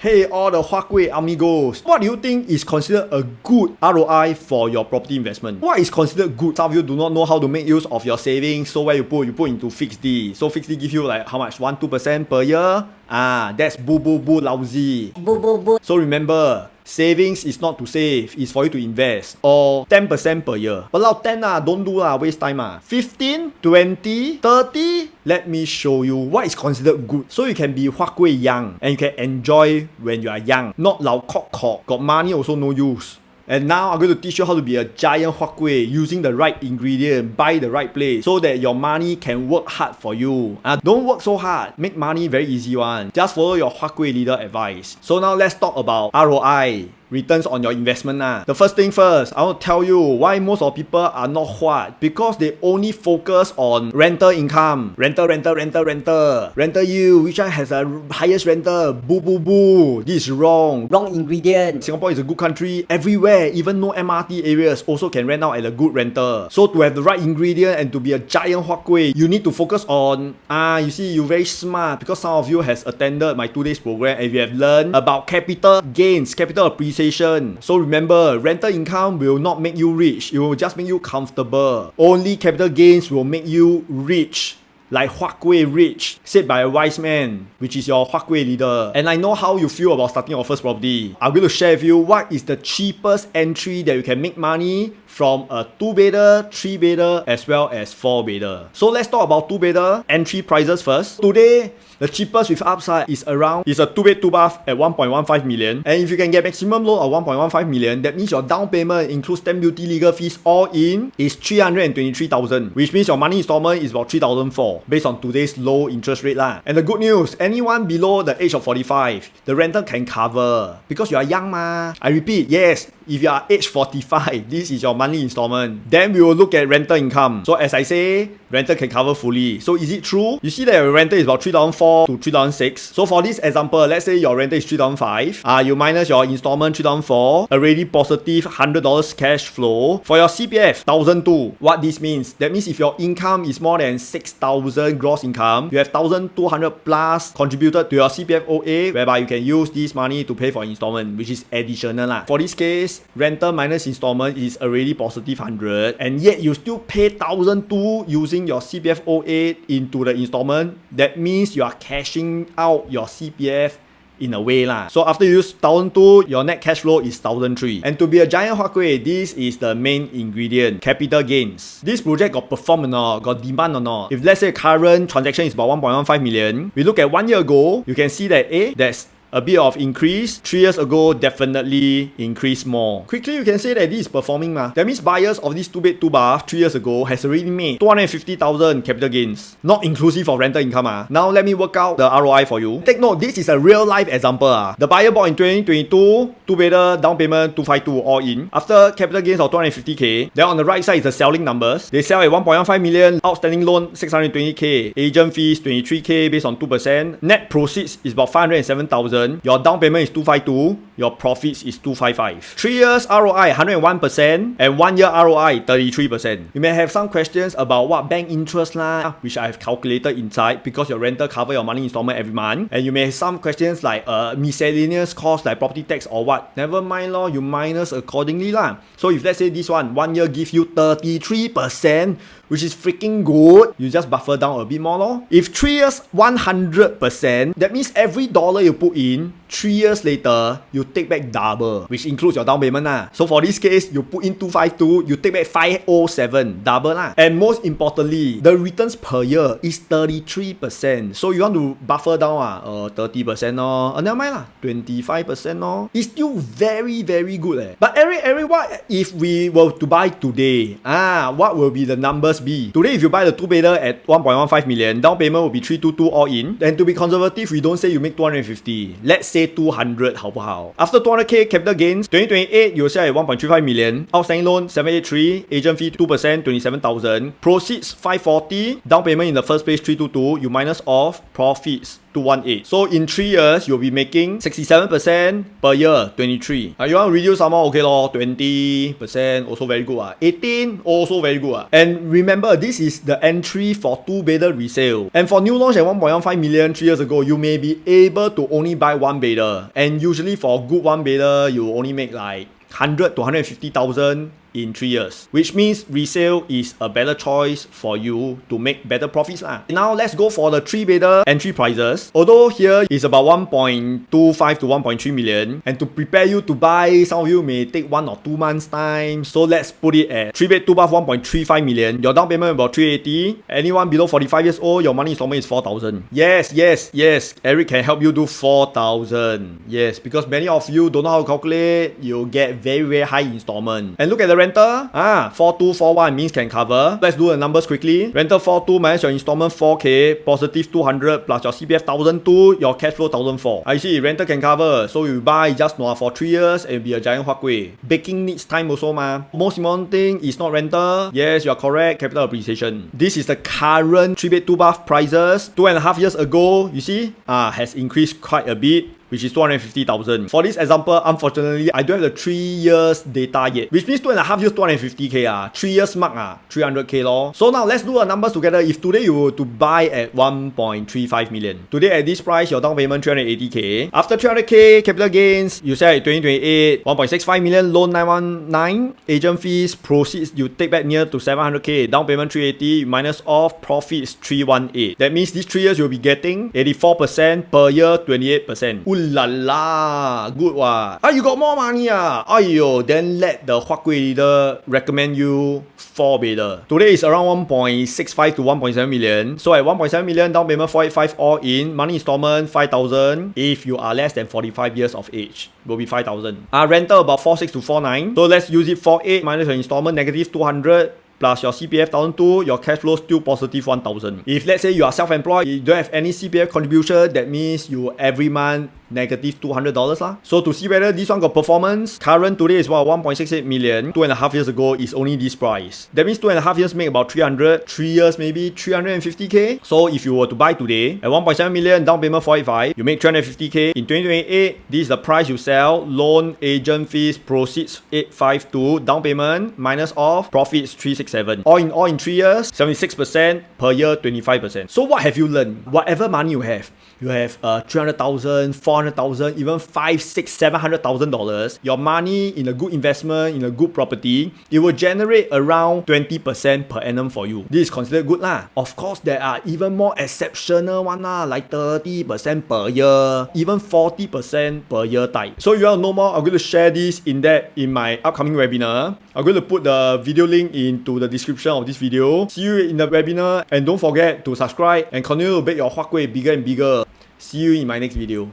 Hey, all the Huawei amigos, what do you think is considered a good ROI for your property investment? What is considered good? Some of you do not know how to make use of your savings, so where you put into fixed D. So fixed D give you like how much? 1-2% per year? That's boo lousy. Boo. So remember, savings is not to save, it's for you to invest. Or 10% per year. But now 10 don't do waste time 15, 20, 30. Let me show you what is considered good. So you can be Huawei young and you can enjoy when you are young. Not lao kok. Got money also no use. And now I'm going to teach you how to be a giant Huawei using the right ingredient, buy the right place, so that your money can work hard for you. Don't work so hard. Make money very easy one. Just follow your Huawei leader advice. So now let's talk about ROI. Returns on your investment. The first thing first, I want to tell you why most of people are not Huat. Because they only focus on rental income. Rental yield. Which one has the highest rental? Boo. This is wrong. Wrong ingredient. Singapore is a good country. Everywhere, even no MRT areas, also can rent out at a good rental. So to have the right ingredient and to be a giant Huawei, you need to focus on, you see, you're very smart because some of you has attended my 2 days program and you have learned about capital gains, capital appreciation. So remember, rental income will not make you rich. It will just make you comfortable. Only capital gains will make you rich. Like Huawei rich, said by a wise man, which is your Huawei leader. And I know how you feel about starting your first property. I'm going to share with you what is the cheapest entry that you can make money from a 2-bedder, 3-bedder, as well as 4-bedder. So let's talk about 2-bedder entry prices first. Today, the cheapest with upside is a 2-bed, 2-bath at 1.15 million. And if you can get maximum loan of 1.15 million, that means your down payment includes stamp duty, legal fees, all in is 323,000, which means your money installment is about 3,004 based on today's low interest rate lah. And the good news, anyone below the age of 45, the rental can cover because you are young ma. I repeat, yes, if you are age 45, this is your monthly installment. Then we will look at rental income. So as I say, rental can cover fully. So is it true? You see that your rental is about 3,004 to 3,006. So for this example, let's say your rental is 3,005. You minus your installment 3,004, already positive $100 cash flow. For your CPF, 1,002. What this means? That means if your income is more than 6,000 gross income, you have 1,200 plus contributed to your CPF OA, whereby you can use this money to pay for installment, which is additional lah. For this case, rental minus installment is already positive 100, and yet you still pay 1,002 using your CPF OA into the installment. That means you are cashing out your CPF in a way lah. So after you use 1,002, your net cash flow is 1,003. And to be a giant Huawei, this is the main ingredient, capital gains. This project got perform or not, got demand or not. If let's say current transaction is about 1.15 million, we look at 1 year ago, you can see that there's a bit of increase. 3 years ago, definitely increased more. Quickly, you can say that this is performing ma. That means buyers of this 2-bed, 2-bath 3 years ago has already made 250,000 capital gains, not inclusive of rental income. Now let me work out the ROI for you. Take note, this is a real life example. The buyer bought in 2022, 2-bedder, down payment 252 all in. After capital gains of 250k, then on the right side is the selling numbers. They sell at 1.15 million, outstanding loan 620k, agent fees 23k based on 2%. Net proceeds is about 507,000. Your down payment is 252, your profits is 255. 3 years ROI 101% and 1 year ROI 33%. You may have some questions about what bank interest lah, which I have calculated inside because your rental cover your money installment every month. And you may have some questions like miscellaneous costs like property tax or what. Never mind lor, you minus accordingly lah. So if let's say this one 1 year give you 33%, which is freaking good, you just buffer down a bit more lor. If 3 years 100%, that means every dollar you put in, 3 years later, you take back double, which includes your down payment lah. So for this case, you put in 252, you take back 507, double lah. And most importantly, the returns per year is 33%. So you want to buffer down 30% or never mind lah, 25% or. It's still very good But every what if we were to buy today? What will be the numbers be? Today, if you buy the 2-bedder at 1.15 million, down payment will be 322 all in. And to be conservative, we don't say you make 250. Let's say 200 好不好? After 200k capital gains, 2028 you will sell at 1.35 million, outstanding loan 783, agent fee 2% 27,000, proceeds 540, down payment in the first place 322, you minus off profits 218. So in 3 years, you'll be making 67% per year, 23. You want to reduce some more, okay lor, 20%, also very good. 18, also very good. And remember, this is the entry for 2-bedder resale. And for new launch at 1.15 million 3 years ago, you may be able to only buy 1-bedder. And usually for a good 1-bedder, you only make like 100 to 150,000 in 3 years, which means resale is a better choice for you to make better profits lah. Now let's go for the 3-bedder entry prices. Although here is about 1.25 to 1.3 million, and to prepare you to buy, some of you may take 1 or 2 months time. So let's put it at 3-bed 2-bath 1.35 million. Your down payment about 380. Anyone below 45 years old, your money installment is 4,000. Yes. Eric can help you do 4,000. Yes, because many of you don't know how to calculate. You'll get very high installment. And look at the rental, 4241 means can cover. Let's do the numbers quickly. Rental 42 minus your installment 4k, positive 200 plus your CPF 1002, your cash flow 1004. I see, rental can cover. So you buy just for 3 years and be a giant huakui. Baking needs time also ma. Most important thing is not rental. Yes, you are correct, capital appreciation. This is the current 3-bed 2-bath prices. 2.5 years ago, you see, has increased quite a bit, which is 250,000. For this example, unfortunately, I don't have the 3 years data yet, which means 2.5 years 250k 3 years mark 300k lor. So now let's do the numbers together. If today you were to buy at 1.35 million, today at this price, your down payment 380k. After 300k capital gains, you sell at 2028, 1.65 million, loan 919, agent fees, proceeds you take back near to 700k, down payment 380, minus off profits 318. That means these 3 years you'll be getting 84% per year, 28%. Ooh la la, good what? You got more money Aiyo, then let the huakui leader recommend you 4-bedder. Today is around 1.65 to 1.7 million. So at 1.7 million, down payment 485 all in, money installment 5,000. If you are less than 45 years of age, will be 5,000. Rental about 46 to 49. So let's use it 48 minus your installment negative 200. Plus your CPF 1,002, your cash flow still positive 1,000. If let's say you are self-employed, you don't have any CPF contribution, that means you every month negative $200 lah. So to see whether this one got performance, current today is about 1.68 million. 2.5 years ago is only this price. That means 2.5 years make about 300. 3 years maybe 350k. So if you were to buy today at 1.7 million, down payment 485, you make 350k. In 2028, this is the price you sell. Loan, agent fees, proceeds 852, down payment minus off, profits 367. All in 3 years, 76% per year, 25%. So what have you learned? Whatever money you have 300,000, 400,000, even 5, 6, 700,000 dollars. Your money in a good investment, in a good property, it will generate around 20% per annum for you. This is considered good lah. Of course, there are even more exceptional one lah, like 30% per year, even 40% per year type. So you want to know more? I'm going to share this in depth in my upcoming webinar. I'm going to put the video link into the description of this video. See you in the webinar, and don't forget to subscribe and continue to make your huakui bigger and bigger. See you in my next video.